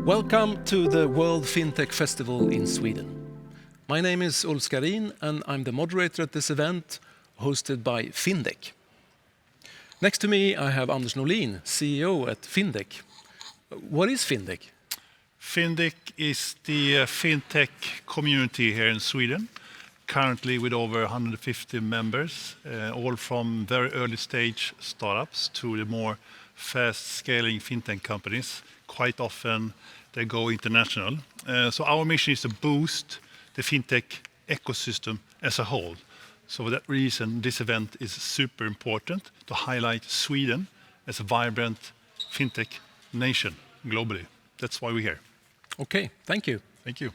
Welcome to the World Fintech Festival in Sweden. My name is Ulf Skarin and I'm the moderator at this event hosted by Findec. Next to me I have Anders Norlin, CEO at Findec. What is Findec? Findec is the fintech community here in Sweden, currently with over 150 members, all from very early stage startups to the more fast scaling fintech companies. Quite often they go international. So our mission is to boost the fintech ecosystem as a whole. So for that reason, this event is super important to highlight Sweden as a vibrant fintech nation globally. That's why we're here. Okay, thank you. Thank you.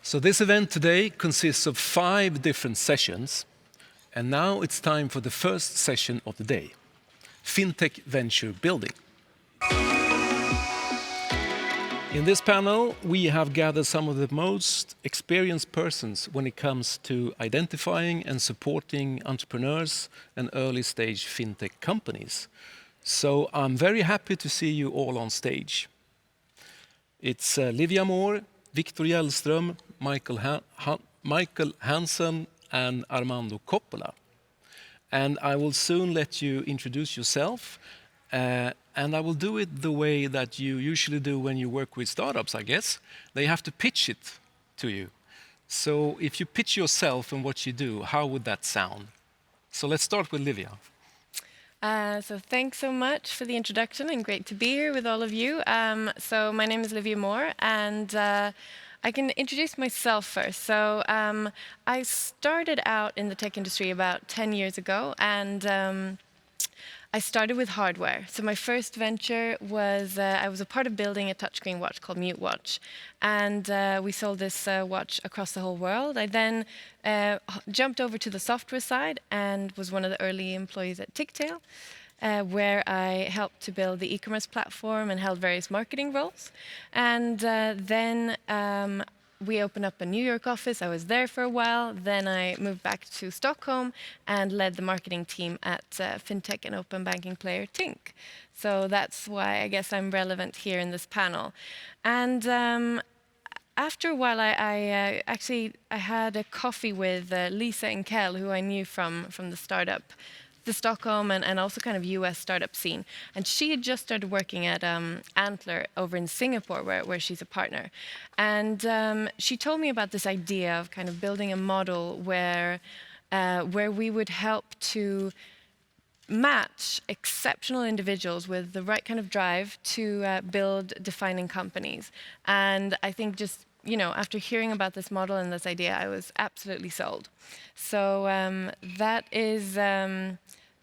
So this event today consists of 5 different sessions, and now it's time for the first session of the day, Fintech Venture Building. In this panel, we have gathered some of the most experienced persons when it comes to identifying and supporting entrepreneurs and early-stage fintech companies. So I'm very happy to see you all on stage. It's Olivia Moore, Victor Elstrom, Michael Hansen and Armando Coppola. And I will soon let you introduce yourself. And I will do it the way that you usually do when you work with startups, I guess. They have to pitch it to you. So if you pitch yourself and what you do, how would that sound? So let's start with Olivia. So thanks so much for the introduction and great to be here with all of you. So my name is Olivia Moore and I can introduce myself first. So I started out in the tech industry about 10 years ago and I started with hardware. So my first venture was, I was a part of building a touchscreen watch called Mute Watch. And we sold this watch across the whole world. I then jumped over to the software side and was one of the early employees at Tictail, where I helped to build the e-commerce platform and held various marketing roles. And then we opened up a New York office. I was there for a while. Then I moved back to Stockholm and led the marketing team at fintech and open banking player Tink. So that's why I guess I'm relevant here in this panel. And after a while, I had a coffee with Lisa and Mikhail, who I knew from the startup, the Stockholm and also kind of US startup scene. And she had just started working at Antler over in Singapore, where she's a partner. And she told me about this idea of kind of building a model where we would help to match exceptional individuals with the right kind of drive to build defining companies. And I think just, you know, after hearing about this model and this idea, I was absolutely sold. So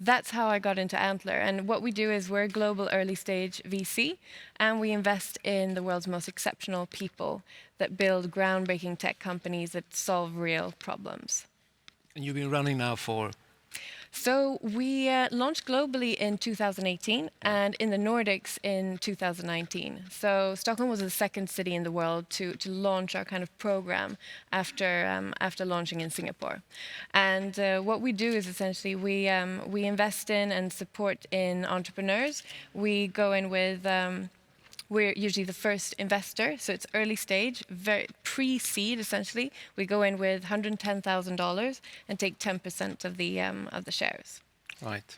that's how I got into Antler. And what we do is we're a global early stage VC, and we invest in the world's most exceptional people that build groundbreaking tech companies that solve real problems. And you've been running now for? So we launched globally in 2018 and in the Nordics in 2019. So Stockholm was the second city in the world to launch our kind of program after launching in Singapore. And what we do is essentially we invest in and support in entrepreneurs. We go in with we're usually the first investor, so it's early stage, very pre-seed essentially. We go in with $110,000 and take 10% of the shares. Right.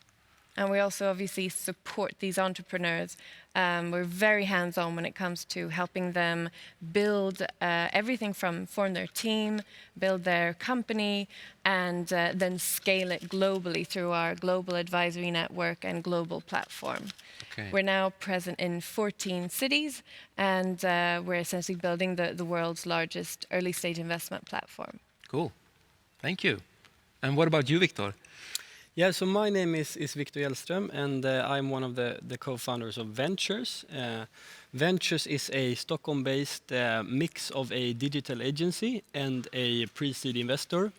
And we also obviously support these entrepreneurs. We're very hands-on when it comes to helping them build everything from form their team, build their company, and then scale it globally through our global advisory network and global platform. Okay. We're now present in 14 cities, and we're essentially building the world's largest early-stage investment platform. Cool. Thank you. And what about you, Victor? Yeah, so my name is Victor Elstrom, and I'm one of the co-founders of Ventures. Ventures is a Stockholm-based mix of a digital agency and a pre-seed investor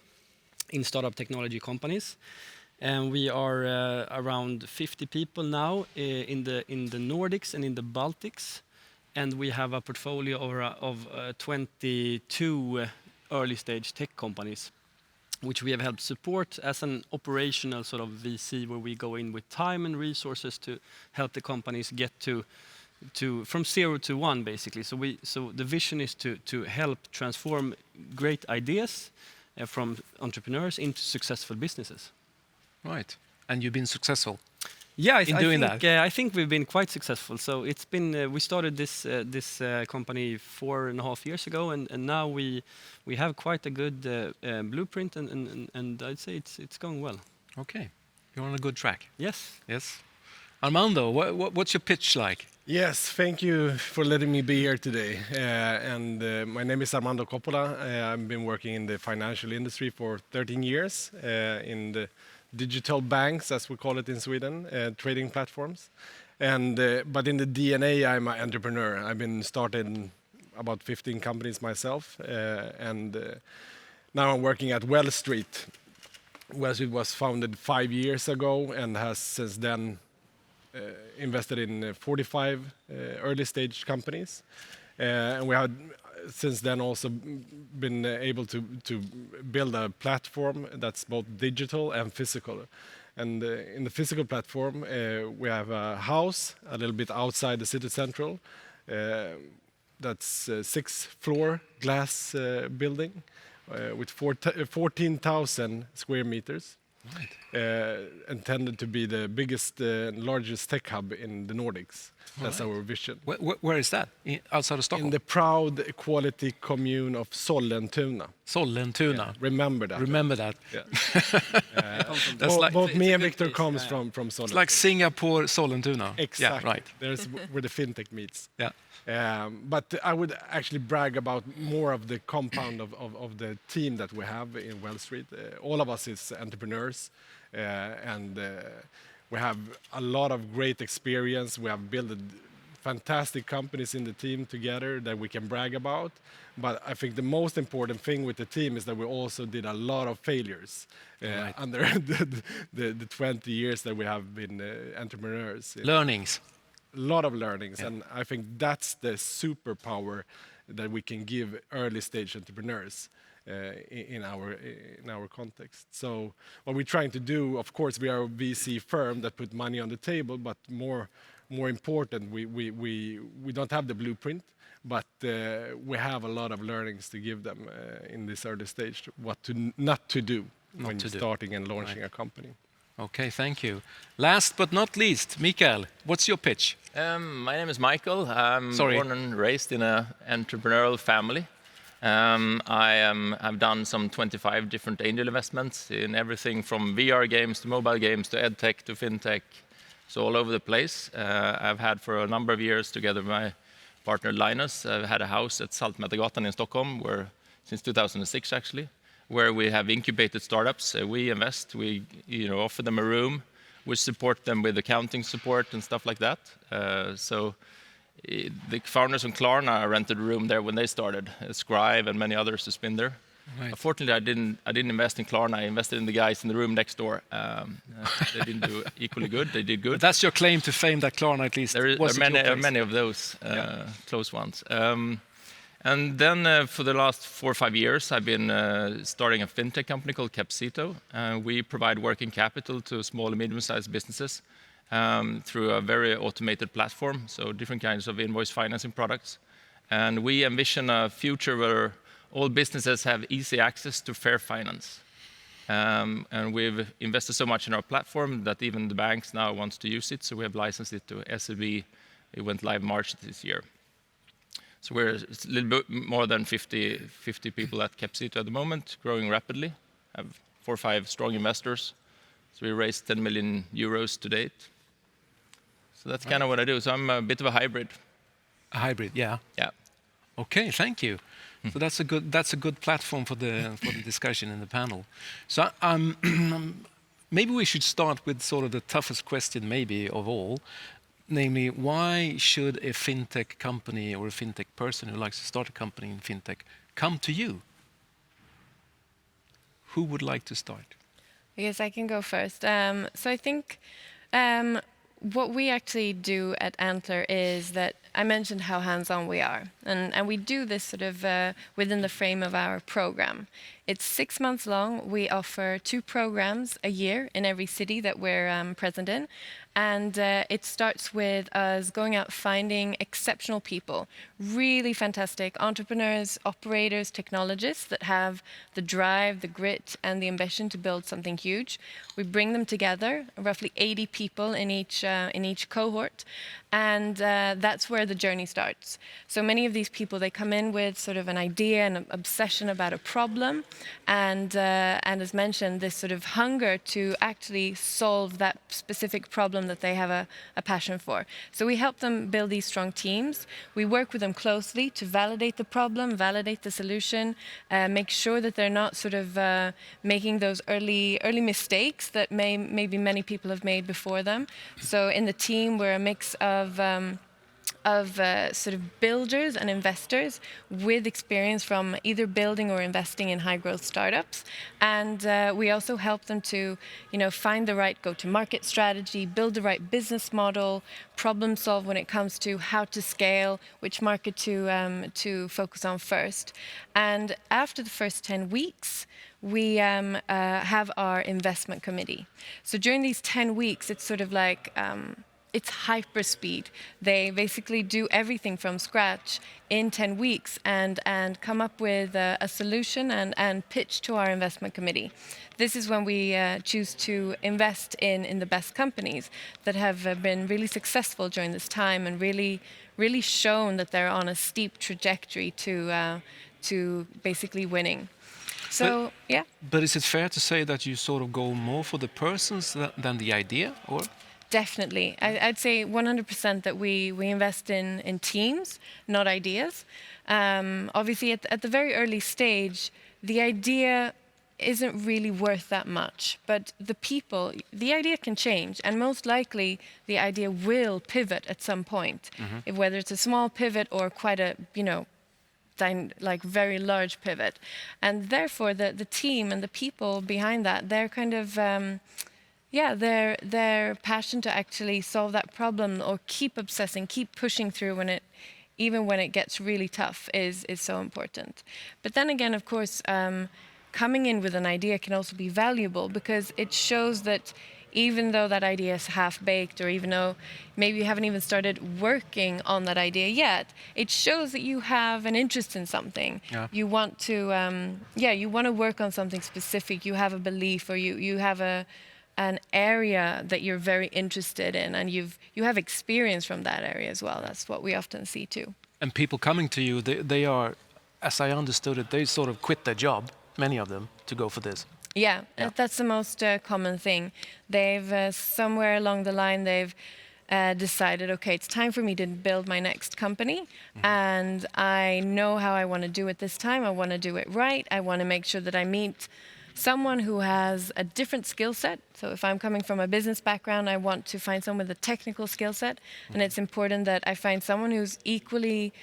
in startup technology companies. And we are around 50 people now in the Nordics and in the Baltics, and we have a portfolio of 22 early-stage tech companies, which we have helped support as an operational sort of VC, where we go in with time and resources to help the companies get to from 0 to 1 basically. So the vision is to help transform great ideas from entrepreneurs into successful businesses. Right. And you've been successful. Yeah, in doing that. I think we've been quite successful. So it's been we started this company 4.5 years ago, and now we have quite a good blueprint, and I'd say it's going well. Okay. You're on a good track. Yes. Yes. Armando, what's your pitch like? Yes, thank you for letting me be here today. My name is Armando Coppola. I've been working in the financial industry for 13 years in the digital banks, as we call it in Sweden, trading platforms. But in the DNA, I'm an entrepreneur. I've been starting about 15 companies myself, now I'm working at Well Street. Well Street was founded 5 years ago and has since then invested in 45 early stage companies. And we have since then also been able to build a platform that's both digital and physical. And in the physical platform, we have a house a little bit outside the city central. That's a 6-floor glass building with 14,000 square meters. Right. Intended to be the biggest, largest tech hub in the Nordics. That's our vision. Where is that? Outside of Stockholm? In the proud equality commune of Sollentuna. Sollentuna. Yeah, remember that. Remember that. Yeah. Both me and Victor comes from Sollentuna. It's like Singapore, Sollentuna. Exactly. Yeah, right. There's where the fintech meets. Yeah. But I would actually brag about more of the compound of the team that we have in Well Street. All of us is entrepreneurs, and we have a lot of great experience. We have built fantastic companies in the team together that we can brag about. But I think the most important thing with the team is that we also did a lot of failures under the 20 years that we have been entrepreneurs. Learnings. A lot of learnings, and I think that's the superpower that we can give early stage entrepreneurs in our context. So what we're trying to do, of course, we are a VC firm that put money on the table, but more important, we don't have the blueprint, but we have a lot of learnings to give them in this early stage, what not to do when you're starting and launching a company. Okay, thank you. Last but not least, Mikhail, what's your pitch? My name is Mikhail. I'm born and raised in an entrepreneurial family. I've done some 25 different angel investments in everything from VR games to mobile games to edtech to fintech, so all over the place. I've had for a number of years together with my partner Linus. I've had a house at Saltmätargatan in Stockholm, since 2006 actually, where we have incubated startups. We invest, we offer them a room, we support them with accounting support and stuff like that. The founders from Klarna rented a room there when they started. Scribe and many others has been there. Right. Unfortunately, I didn't invest in Klarna. I invested in the guys in the room next door. They didn't do equally good. They did good. But that's your claim to fame, that Klarna at least. There are many of those close ones. And then for the last 4 or 5 years, I've been starting a fintech company called Capcito. We provide working capital to small and medium-sized businesses through a very automated platform, so different kinds of invoice financing products. And we envision a future where all businesses have easy access to fair finance. And we've invested so much in our platform that even the banks now want to use it, so we have licensed it to SEB. It went live March this year. So we're a little bit more than 50 people at Capcito at the moment, growing rapidly. Have 4 or 5 strong investors. So we raised 10 million euros to date. So that's kind of what I do. So I'm a bit of a hybrid. A hybrid, yeah. Yeah. Okay, thank you. So that's a good platform for the discussion in the panel. So maybe we should start with sort of the toughest question maybe of all. Namely, why should a fintech company or a fintech person who likes to start a company in fintech come to you? Who would like to start? I guess I can go first. So I think what we actually do at Antler is that I mentioned how hands-on we are. And we do this sort of within the frame of our program. It's 6 months long. We offer 2 programs a year in every city that we're present in. And it starts with us going out finding exceptional people, really fantastic entrepreneurs, operators, technologists that have the drive, the grit, and the ambition to build something huge. We bring them together, roughly 80 people in each cohort, and that's where the journey starts. So many of these people, they come in with sort of an idea and an obsession about a problem, and as mentioned, this sort of hunger to actually solve that specific problem that they have a passion for. So we help them build these strong teams. We work with them closely to validate the problem, validate the solution, make sure that they're not sort of making those early mistakes that maybe many people have made before them. So in the team, we're a mix of sort of builders and investors with experience from either building or investing in high-growth startups. And we also help them to, find the right go-to-market strategy, build the right business model, problem solve when it comes to how to scale, which market to focus on first. And after the first 10 weeks, we have our investment committee. So during these 10 weeks, it's sort of like it's hyper speed. They basically do everything from scratch in 10 weeks and come up with a solution and pitch to our investment committee. This is when we choose to invest in the best companies that have been really successful during this time and really shown that they're on a steep trajectory to basically winning. So, yeah. But is it fair to say that you sort of go more for the persons than the idea, or? Definitely. I'd say 100% that we invest in teams, not ideas. Obviously, at the very early stage, the idea isn't really worth that much. But the idea can change. And most likely, the idea will pivot at some point. Whether it's a small pivot or quite a, very large pivot. And therefore, the team and the people behind that, they're kind of... their passion to actually solve that problem or keep obsessing, keep pushing through even when it gets really tough is so important. But then again, of course, coming in with an idea can also be valuable because it shows that even though that idea is half-baked or even though maybe you haven't even started working on that idea yet, it shows that you have an interest in something. Yeah. You want to, you want to work on something specific. You have a belief or you have an area that you're very interested in and you have experience from that area as well. That's what we often see too. And people coming to you, they are, as I understood it, they sort of quit their job, many of them, to go for this. Yeah. That's the most common thing. They've somewhere along the line, they've decided, okay, it's time for me to build my next company. And I know how I want to do it this time. I want to do it right. I want to make sure that I meet someone who has a different skill set. So if I'm coming from a business background, I want to find someone with a technical skill set. And it's important that I find someone who's equally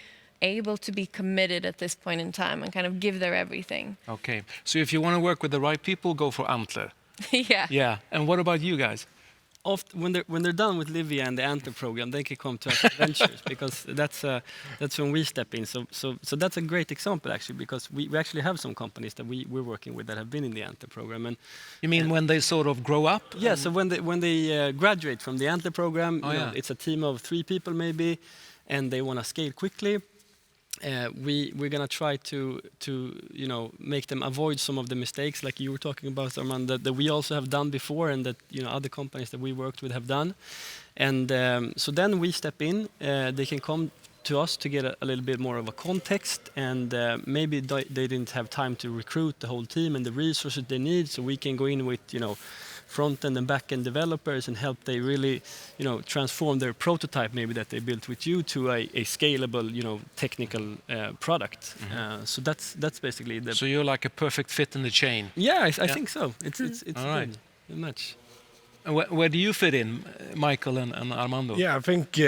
able to be committed at this point in time and kind of give their everything. Okay. So if you want to work with the right people, go for Antler. Yeah. Yeah. And what about you guys? When they're done with Livia and the Antler program, they can come to us Ventures because that's when we step in. So that's a great example actually because we actually have some companies that we're working with that have been in the Antler program. And You mean when they sort of grow up? yeah, so when they graduate from the Antler program, yeah. it's a team of 3 people maybe, and they want to scale quickly. We're gonna try to make them avoid some of the mistakes like you were talking about, Armando, that we also have done before and that other companies that we worked with have done. And so then we step in. They can come to us to get a little bit more of a context, and maybe they didn't have time to recruit the whole team and the resources they need. So we can go in with front-end and back-end developers and help they really, transform their prototype maybe that they built with you to a scalable, technical product. So that's basically the... So you're like a perfect fit in the chain. Yeah, I think so. It's All right. good match. And where do you fit in, Mikhail and Armando? Yeah, I think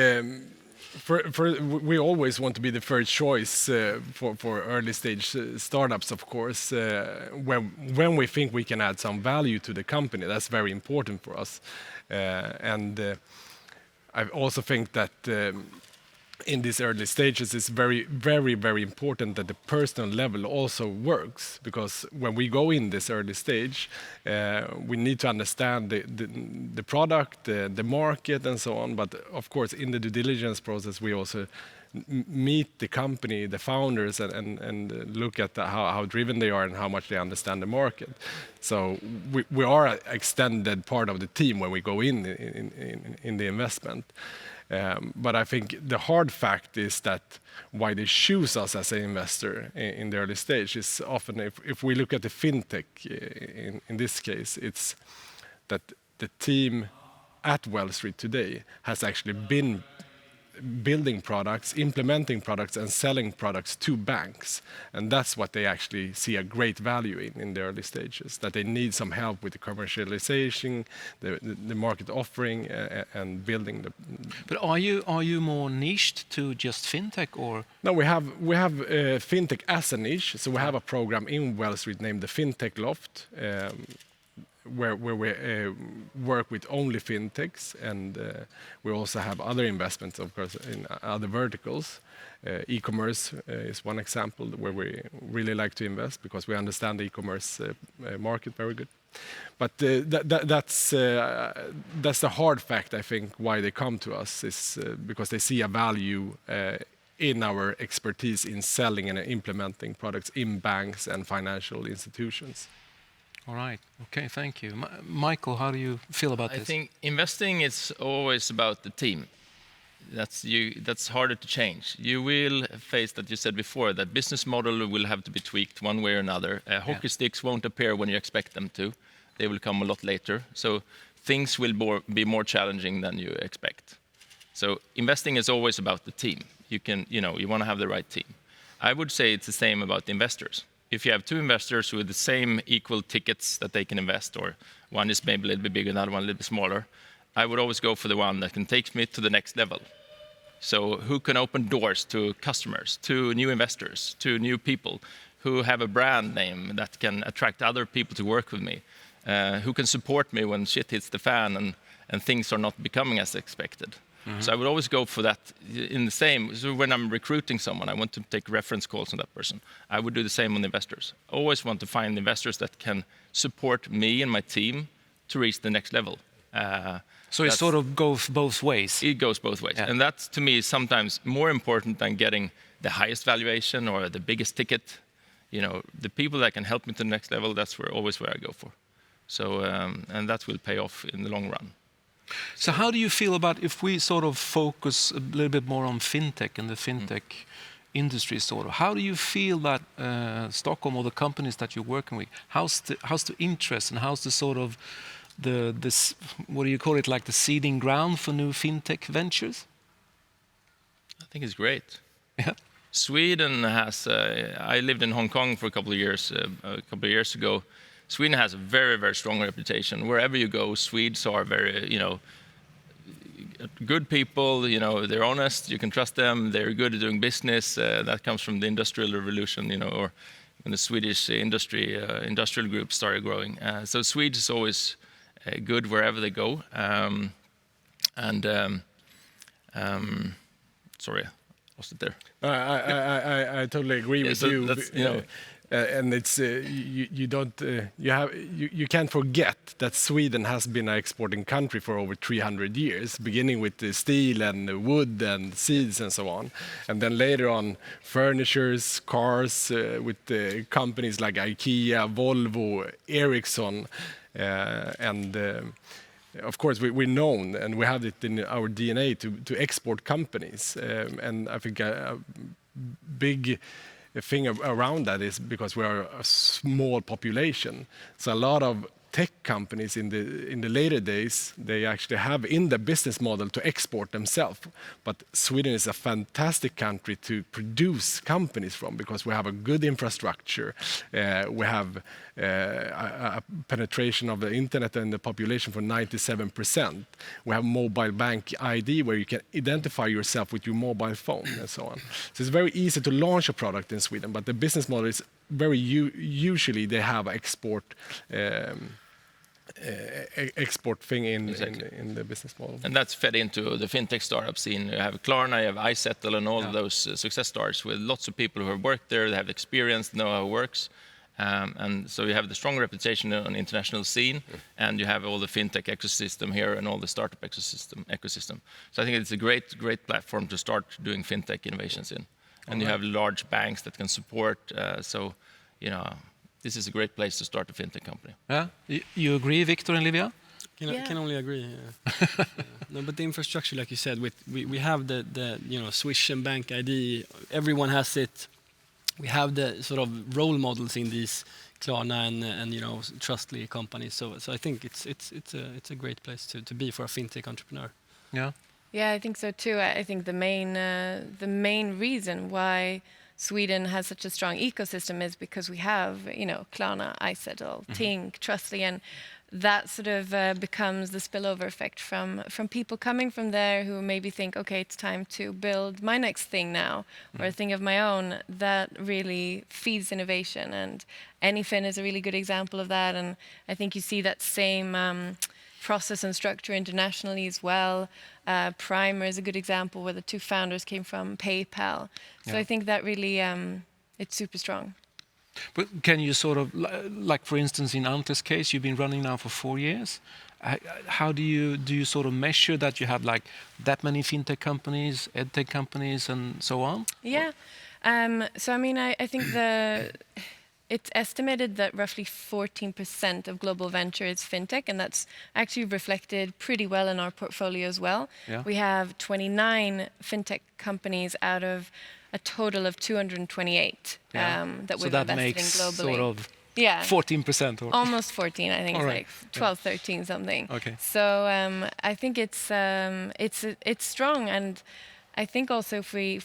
we always want to be the first choice for early stage startups, of course. When we think we can add some value to the company, that's very important for us. And I also think that in these early stages, it's very, very, very important that the personal level also works, because when we go in this early stage, we need to understand the product, the market, and so on. But of course, in the due diligence process, we also meet the company, the founders, and look at how driven they are and how much they understand the market. So we are an extended part of the team when we go in the investment. But I think the hard fact is that why they choose us as an investor in the early stage is often, if we look at the fintech in this case, it's that the team at Well Street today has actually been building products, implementing products, and selling products to banks. And that's what they actually see a great value in the early stages, that they need some help with the commercialization, the market offering, and building the... But are you more niched to just fintech, or? No, we have fintech as a niche. So we have a program in Well Street named the Fintech Loft, where we work with only fintechs, and we also have other investments, of course, in other verticals. E-commerce is one example where we really like to invest because we understand the e-commerce market very good. But that's the hard fact, I think, why they come to us, is because they see a value in our expertise in selling and implementing products in banks and financial institutions. All right. Okay, thank you. Michael, how do you feel about this? I think investing is always about the team. That's harder to change. You will face, that you said before, that business model will have to be tweaked one way or another. Hockey sticks won't appear when you expect them to. They will come a lot later. So things will be more challenging than you expect. So investing is always about the team. You want to have the right team. I would say it's the same about the investors. If you have two investors with the same equal tickets that they can invest, or one is maybe a little bit bigger, another one a little bit smaller, I would always go for the one that can take me to the next level. So who can open doors to customers, to new investors, to new people, who have a brand name that can attract other people to work with me, who can support me when shit hits the fan and things are not becoming as expected. So I would always go for that in the same. So when I'm recruiting someone, I want to take reference calls on that person. I would do the same on the investors. Always want to find investors that can support me and my team to reach the next level. So it sort of goes both ways. It goes both ways. Yeah. And that, to me, is sometimes more important than getting the highest valuation or the biggest ticket. The people that can help me to the next level, that's always where I go for. So, and that will pay off in the long run. So how do you feel about if we sort of focus a little bit more on fintech and the fintech industry sort of? How do you feel that Stockholm, or the companies that you're working with, how's the interest, and how's the sort of this, what do you call it, like the seeding ground for new fintech ventures? I think it's great. Yeah. Sweden has. I lived in Hong Kong for a couple of years ago. Sweden has a very, very strong reputation. Wherever you go, Swedes are very, good people. They're honest. You can trust them. They're good at doing business. That comes from the Industrial Revolution, or when the Swedish industrial group started growing. So Swedes is always good wherever they go. Sorry, I lost it there. I totally agree with you. And it's you can't forget that Sweden has been an exporting country for over 300 years, beginning with the steel and wood and seeds and so on, and then later on furnitures, cars, with companies like IKEA, Volvo, Ericsson, and of course we're known and we have it in our DNA to export companies, and I think a big thing around that is because we are a small population. So a lot of tech companies in the later days, they actually have in the business model to export themselves. But Sweden is a fantastic country to produce companies from, because we have a good infrastructure. We have a penetration of the internet and the population for 97%. We have mobile bank ID where you can identify yourself with your mobile phone and so on. So it's very easy to launch a product in Sweden, but the business model is very usually they have export export thing Exactly. in the business model. And that's fed into the fintech startup scene. You have Klarna, you have iSettle, and all Yeah. of those success stories with lots of people who have worked there, they have experience, know how it works. And so you have the strong reputation on the international scene, and you have all the fintech ecosystem here and all the startup ecosystem. So I think it's a great platform to start doing fintech innovations in. And you have large banks that can support. So, this is a great place to start a fintech company. Yeah, you agree, Victor and Livia? Can only agree. Yeah. No, but the infrastructure, like you said, we have the Swish and Bank ID. Everyone has it. We have the sort of role models in these Klarna and trustly companies. So I think it's a great place to be for a fintech entrepreneur. Yeah. Yeah, I think so too. I think the main reason why Sweden has such a strong ecosystem is because we have, Klarna, iSettle, Tink, Trustly, and that sort of becomes the spillover effect from people coming from there who maybe think, okay, it's time to build my next thing now, or a thing of my own. That really feeds innovation, and Anyfin is a really good example of that. And I think you see that same process and structure internationally as well. Primer is a good example where the two founders came from PayPal. So I think that really, it's super strong. But can you sort of, like for instance, in Antle's case, you've been running now for 4 years. How do you sort of measure that you have like that many fintech companies, edtech companies, and so on? Yeah. So I mean, I think it's estimated that roughly 14% of global venture is fintech, and that's actually reflected pretty well in our portfolio as well. Yeah. We have 29 fintech companies out of a total of 228 that So we've that invested makes in globally. sort of Yeah. 14%. Or Almost 14, I think. All It's right. like 12, 13 something. Okay. So I think it's strong, and I think also if we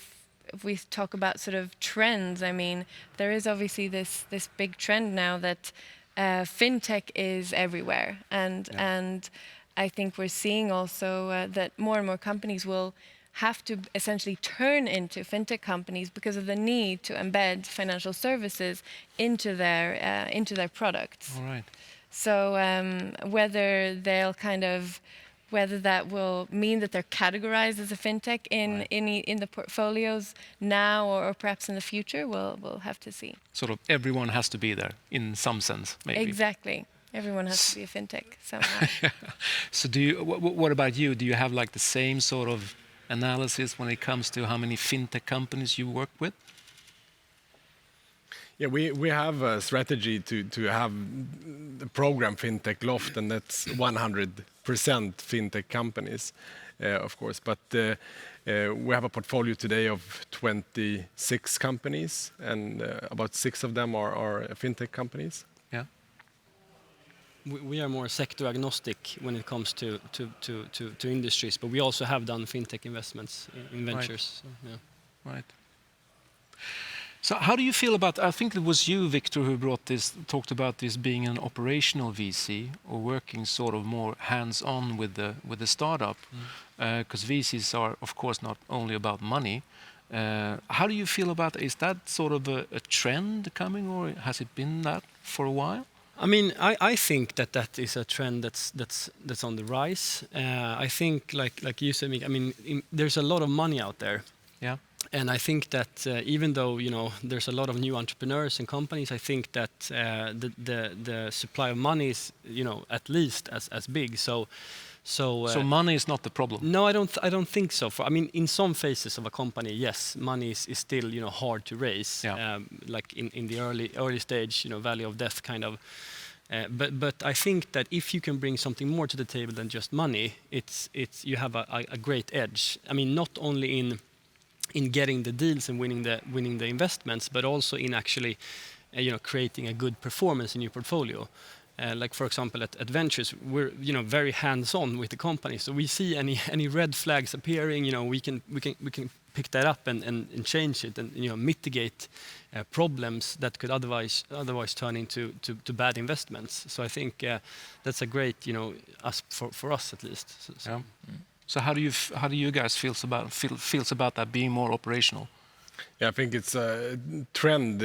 talk about sort of trends, I mean, there is obviously this big trend now that fintech is everywhere, and I think we're seeing also that more and more companies will have to essentially turn into fintech companies because of the need to embed financial services into their products. All right. So whether that will mean that they're categorized as a fintech in the portfolios now or perhaps in the future, we'll have to see. Sort of everyone has to be there in some sense, maybe. Exactly. Everyone has to be a fintech somehow. So what about you? Do you have like the same sort of analysis when it comes to how many fintech companies you work with? Yeah, we have a strategy to have the program Fintech Loft, and that's 100% fintech companies, of course. But we have a portfolio today of 26 companies, and about 6 of them are fintech companies. Yeah. We are more sector agnostic when it comes to industries, but we also have done fintech investments in ventures. Right. So, yeah. Right. So how do you feel about, I think it was you, Victor, who talked about this being an operational VC or working sort of more hands-on with the startup, because VCs are, of course, not only about money. How do you feel about it? Is that sort of a trend coming, or has it been that for a while? I mean, I think that is a trend that's on the rise. I think, like you said, I mean, there's a lot of money out there. Yeah. And I think that even though there's a lot of new entrepreneurs and companies, I think that the supply of money is at least as big. So money is not the problem. No, I don't think so. I mean, in some phases of a company, yes, money is still hard to raise. Yeah. Like in the early stage, valley of death kind of. But I think that if you can bring something more to the table than just money, you have a great edge. I mean, not only in getting the deals and winning the investments, but also in actually creating a good performance in your portfolio. Like for example at Ventures, we're very hands-on with the company. So we see any red flags appearing, we can pick that up and change it and mitigate problems that could otherwise turn into bad investments. So I think that's a great for us at least. So. Yeah. So how do you guys feels about that being more operational? Yeah, I think it's a trend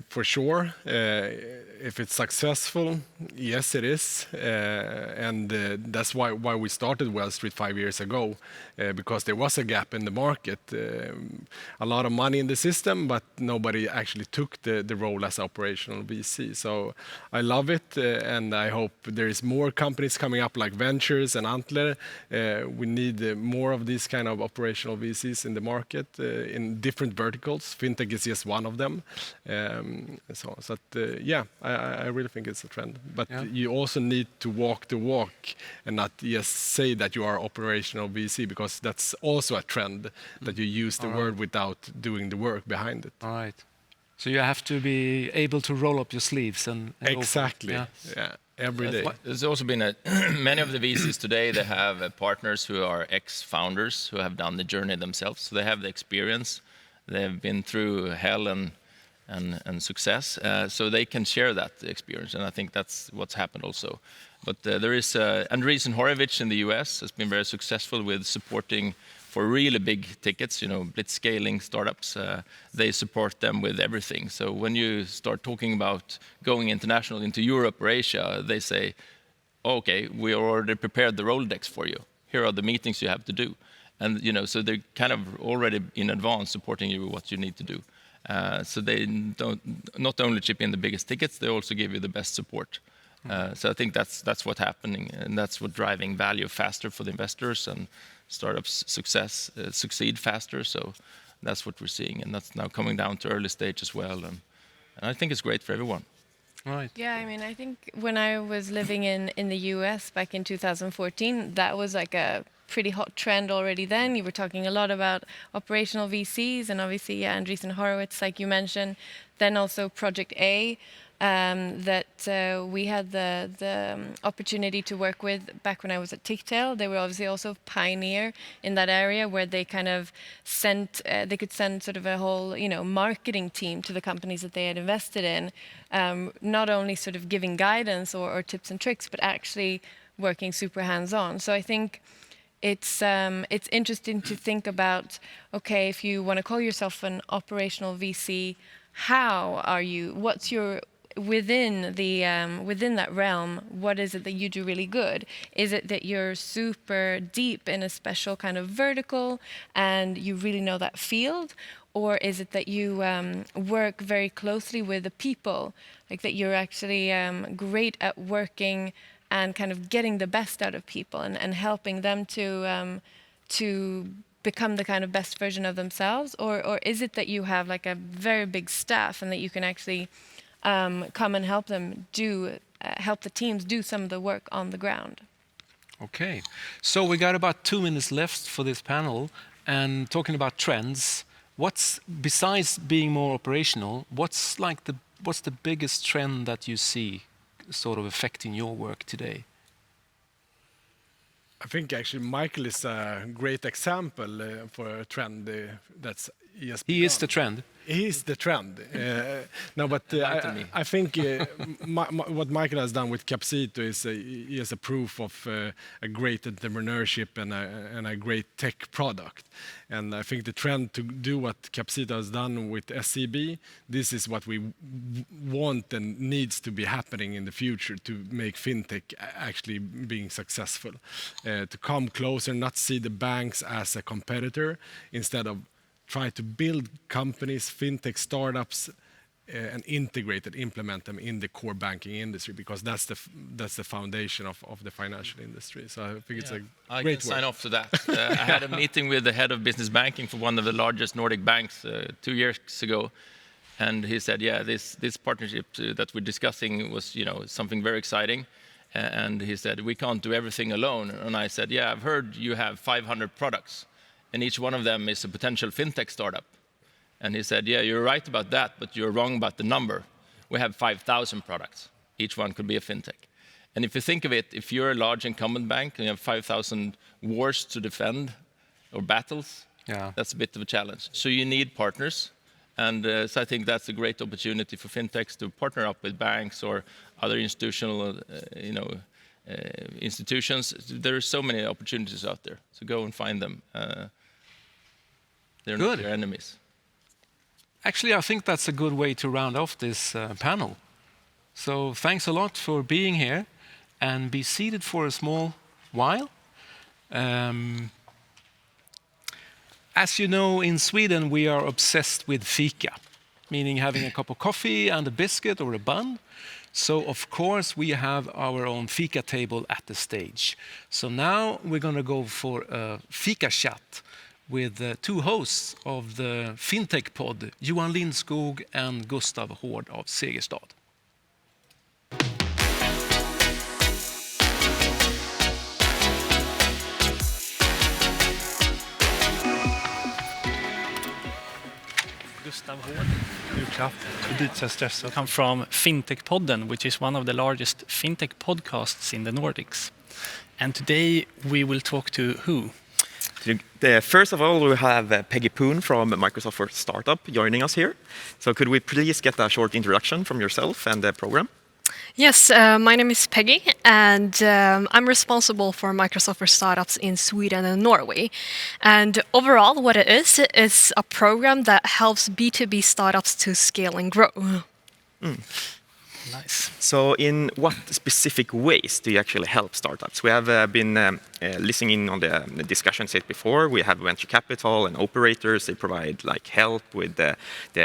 for sure. If it's successful, yes, it is, and that's why we started Well Street 5 years ago, because there was a gap in the market, a lot of money in the system, but nobody actually took the role as operational VC. So I love it, and I hope there is more companies coming up like Ventures and Antler. We need more of these kind of operational VCs in the market in different verticals. Fintech is just one of them. Yeah, I really think it's a trend. But you also need to walk the walk and not just say that you are operational VC, because that's also a trend, that you use the word without doing the work behind it. All right. So you have to be able to roll up your sleeves and Exactly. Yeah. Yeah. Every day. There's also been many of the VCs today, they have partners who are ex-founders who have done the journey themselves. So they have the experience. They've been through hell and success, so they can share that experience, and I think that's what's happened also. But there is Andreessen Horowitz in the US has been very successful with supporting for really big tickets, blitzscaling startups. They support them with everything. So when you start talking about going international into Europe or Asia, they say, okay, we already prepared the Rolodex for you. Here are the meetings you have to do. And so they're kind of already in advance supporting you with what you need to do. So they don't not only chip in the biggest tickets, they also give you the best support. So I think that's what's happening, and that's what driving value faster for the investors, and startups succeed faster. So that's what we're seeing, and that's now coming down to early stage as well. And I think it's great for everyone. Right. Yeah, I mean, I think when I was living in the US back in 2014, that was like a pretty hot trend already then. You were talking a lot about operational VCs, and obviously, Andreessen Horowitz, like you mentioned. Then also Project A, that we had the opportunity to work with back when I was at Ticktail. They were obviously also pioneer in that area, where they kind of they could send sort of a whole, marketing team to the companies that they had invested in, not only sort of giving guidance or tips and tricks, but actually working super hands-on. So I think it's interesting to think about, okay, if you want to call yourself an operational VC, how are you? What's your within that realm? What is it that you do really good? Is it that you're super deep in a special kind of vertical and you really know that field, or is it that you work very closely with the people, like that you're actually great at working and kind of getting the best out of people and helping them to become the kind of best version of themselves? Or is it that you have like a very big staff and that you can actually come and help them help the teams do some of the work on the ground? Okay. So we got about 2 minutes left for this panel, and talking about trends, besides being more operational, what's the biggest trend that you see sort of affecting your work today? I think actually Mikhail is a great example for a trend that's just He is the trend. He is the trend. No, but I think what Mikhail has done with Capcito is a proof of a great entrepreneurship and a great tech product. And I think the trend to do what Capcito has done with SEB, this is what we want and needs to be happening in the future to make fintech actually being successful. To come closer, not see the banks as a competitor, instead of try to build companies, fintech startups, and integrate and implement them in the core banking industry, because that's the foundation of the financial industry. So I think it's a I great can work. sign off to that. I had a meeting with the head of business banking for one of the largest Nordic banks 2 years ago, and he said, this partnership that we're discussing was something very exciting. And he said, we can't do everything alone. And I said, I've heard you have 500 products, and each one of them is a potential fintech startup. And he said, you're right about that, but you're wrong about the number. We have 5,000 products. Each one could be a fintech. And if you think of it, if you're a large incumbent bank and you have 5,000 wars to defend, or battles, that's a bit of a challenge. So you need partners. And so I think that's a great opportunity for fintechs to partner up with banks or other institutional, institutions. There are so many opportunities out there. So go and find them. They're not your enemies. Actually, I think that's a good way to round off this panel. So thanks a lot for being here, and be seated for a small while. As you know, in Sweden, we are obsessed with Fika, meaning having a cup of coffee and a biscuit or a bun. So, of course, we have our own Fika table at the stage. So now we're going to go for a Fika chat with two hosts of the Fintech pod, Johan Lindskog and Gustav Hård of Segerstad. Gustav Hård. Come from Fintech Podden, which is one of the largest fintech podcasts in the Nordics. And today we will talk to who? First of all, we have Peggy Poon from Microsoft for Startup joining us here. So could we please get a short introduction from yourself and the program? Yes, my name is Peggy, and I'm responsible for Microsoft for Startups in Sweden and Norway. And overall, what it is a program that helps B2B startups to scale and grow. Nice. So in what specific ways do you actually help startups? We have been listening in on the discussions before. We have venture capital and operators. They provide like help with the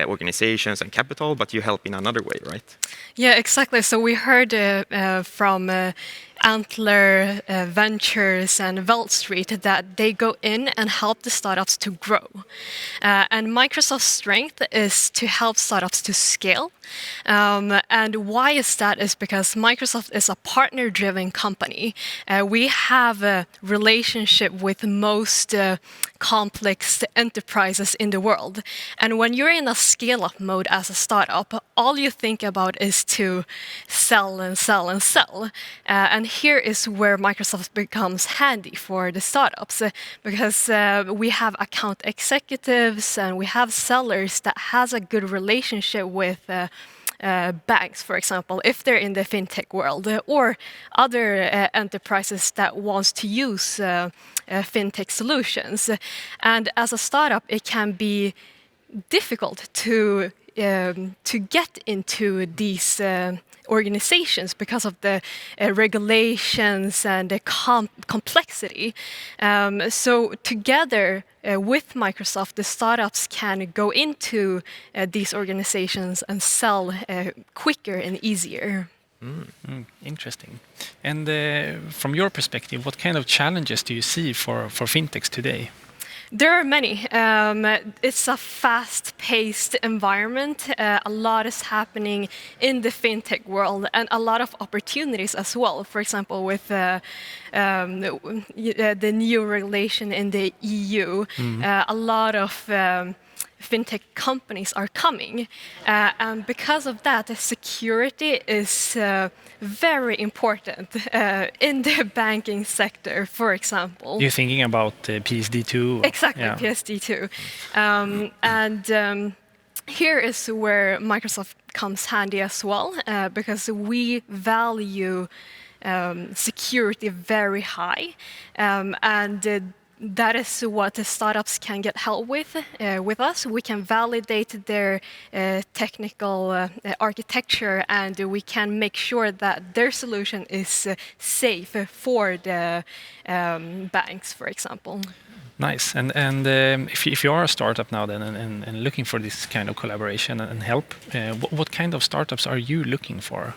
organizations and capital, but you help in another way, right? Yeah, exactly. So we heard from Antler, Ventures and Wall Street that they go in and help the startups to grow. And Microsoft's strength is to help startups to scale. And why is that? Is because Microsoft is a partner-driven company. We have a relationship with most complex enterprises in the world. And when you're in a scale-up mode as a startup, all you think about is to sell and sell and sell. And here is where Microsoft becomes handy for the startups, because we have account executives and we have sellers that has a good relationship with banks, for example, if they're in the fintech world, or other enterprises that wants to use fintech solutions. And as a startup, it can be difficult to get into these organizations because of the regulations and the complexity. So together with Microsoft, the startups can go into these organizations and sell quicker and easier. Interesting. And from your perspective, what kind of challenges do you see for fintechs today? There are many. It's a fast-paced environment. A lot is happening in the fintech world, and a lot of opportunities as well. For example, with the new regulation in the EU, a lot of fintech companies are coming, and because of that, the security is very important in the banking sector, for example. You're thinking about PSD2? Exactly, yeah. PSD2. And here is where Microsoft comes handy as well, because we value security very high, and that is what the startups can get help with us. We can validate their technical architecture, and we can make sure that their solution is safe for the banks, for example. Nice. And if you are a startup now then and looking for this kind of collaboration and help, what kind of startups are you looking for?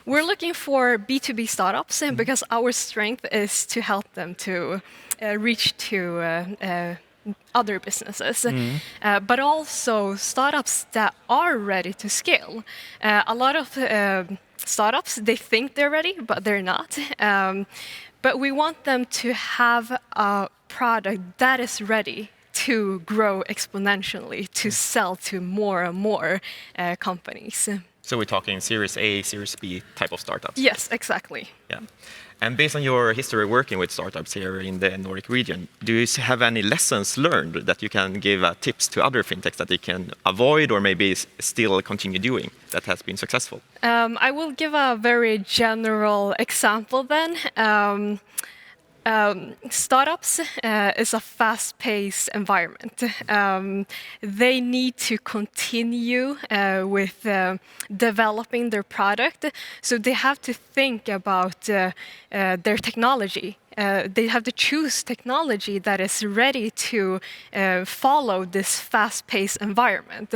We're looking for B2B startups, because our strength is to help them to reach to other businesses, but also startups that are ready to scale. A lot of startups, they think they're ready, but they're not. But we want them to have a product that is ready to grow exponentially, to sell to more and more companies. So we're talking Series A, Series B type of startups? Yes, exactly. Yeah. And based on your history working with startups here in the Nordic region, do you have any lessons learned that you can give tips to other fintechs that they can avoid or maybe still continue doing that has been successful? I will give a very general example then. Startups is a fast-paced environment. They need to continue with developing their product, so they have to think about their technology. They have to choose technology that is ready to follow this fast-paced environment.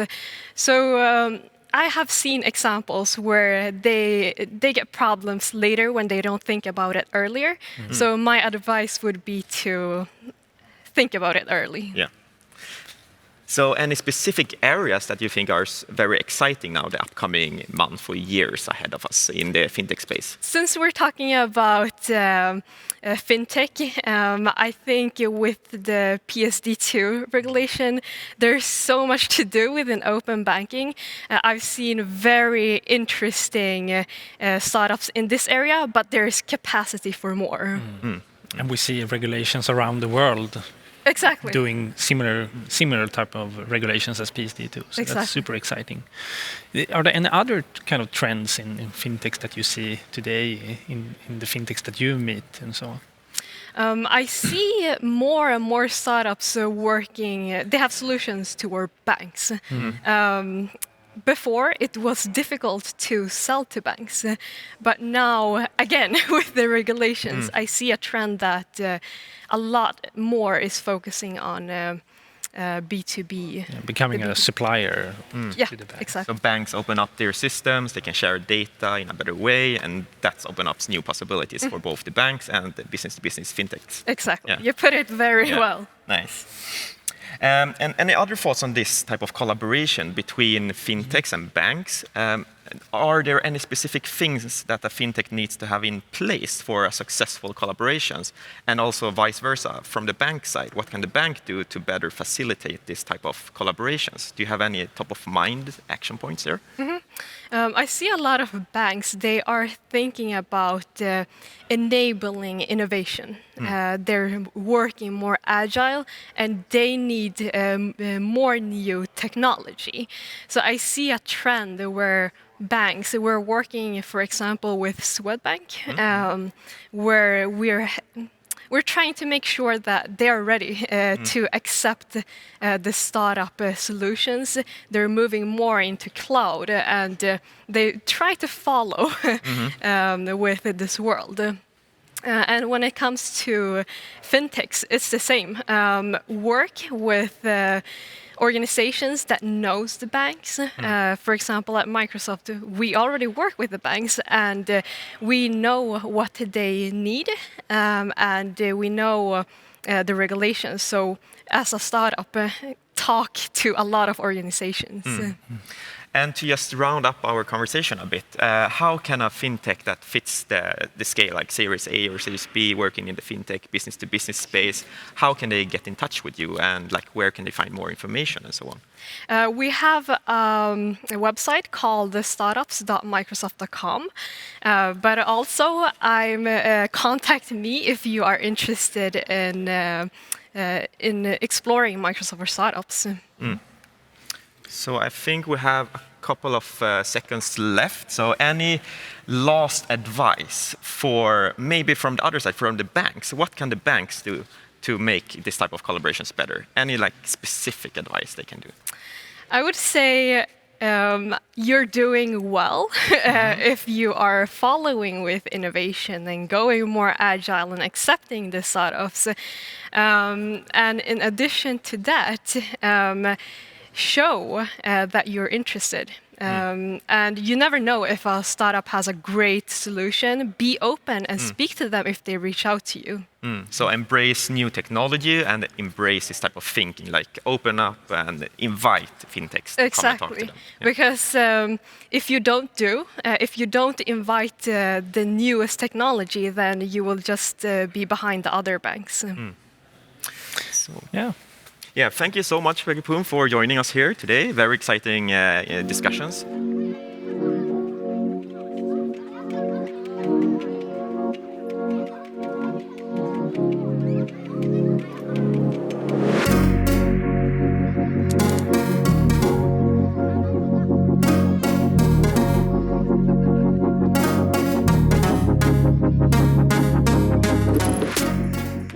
So I have seen examples where they get problems later when they don't think about it earlier. So my advice would be to think about it early. Yeah. So any specific areas that you think are very exciting now, the upcoming month or years ahead of us in the fintech space? Since we're talking about fintech, I think with the PSD2 regulation, there's so much to do within open banking. I've seen very interesting startups in this area, but there's capacity for more. And we see regulations around the world Exactly. doing similar type of regulations as PSD2. So that's super exciting. Are there any other kind of trends in fintechs that you see today in the fintechs that you meet and so on? I see more and more startups working, they have solutions toward banks. Before, it was difficult to sell to banks, but now, again, with the regulations, I see a trend that a lot more is focusing on B2B. Becoming a supplier to the bank. Exactly. So banks open up their systems, they can share data in a better way, and that's open up new possibilities for both the banks and the business-to-business fintechs. Exactly. Yeah. You put it very well. Nice. And any other thoughts on this type of collaboration between fintechs and banks? Are there any specific things that a fintech needs to have in place for a successful collaborations? And also vice versa, from the bank side, what can the bank do to better facilitate this type of collaborations? Do you have any top of mind action points there? I see a lot of banks, they are thinking about enabling innovation. They're working more agile and they need more new technology. So I see a trend where banks, we're working, for example, with Swedbank, where we're trying to make sure that they are ready to accept the startup solutions. They're moving more into cloud and they try to follow with this world. And when it comes to fintechs, it's the same. Work with organizations that knows the banks. For example, at Microsoft, we already work with the banks and we know what they need and we know the regulations. So as a startup, talk to a lot of organizations. And to just round up our conversation a bit, how can a fintech that fits the scale, like Series A or Series B, working in the fintech business-to-business space, how can they get in touch with you and like where can they find more information and so on? We have a website called startups.microsoft.com, but also contact me if you are interested in exploring Microsoft for startups. So I think we have a couple of seconds left. So any last advice for maybe from the other side, from the banks? What can the banks do to make this type of collaborations better? Any like specific advice they can do? I would say you're doing well if you are following with innovation and going more agile and accepting the startups. And in addition to that, show that you're interested. And you never know if a startup has a great solution. Be open and speak to them if they reach out to you. So embrace new technology and embrace this type of thinking, like open up and invite fintechs to come and talk to them. Yeah. Because if you don't invite the newest technology, then you will just be behind the other banks. So, yeah, thank you so much, Peggy Poon, for joining us here today. Very exciting discussions.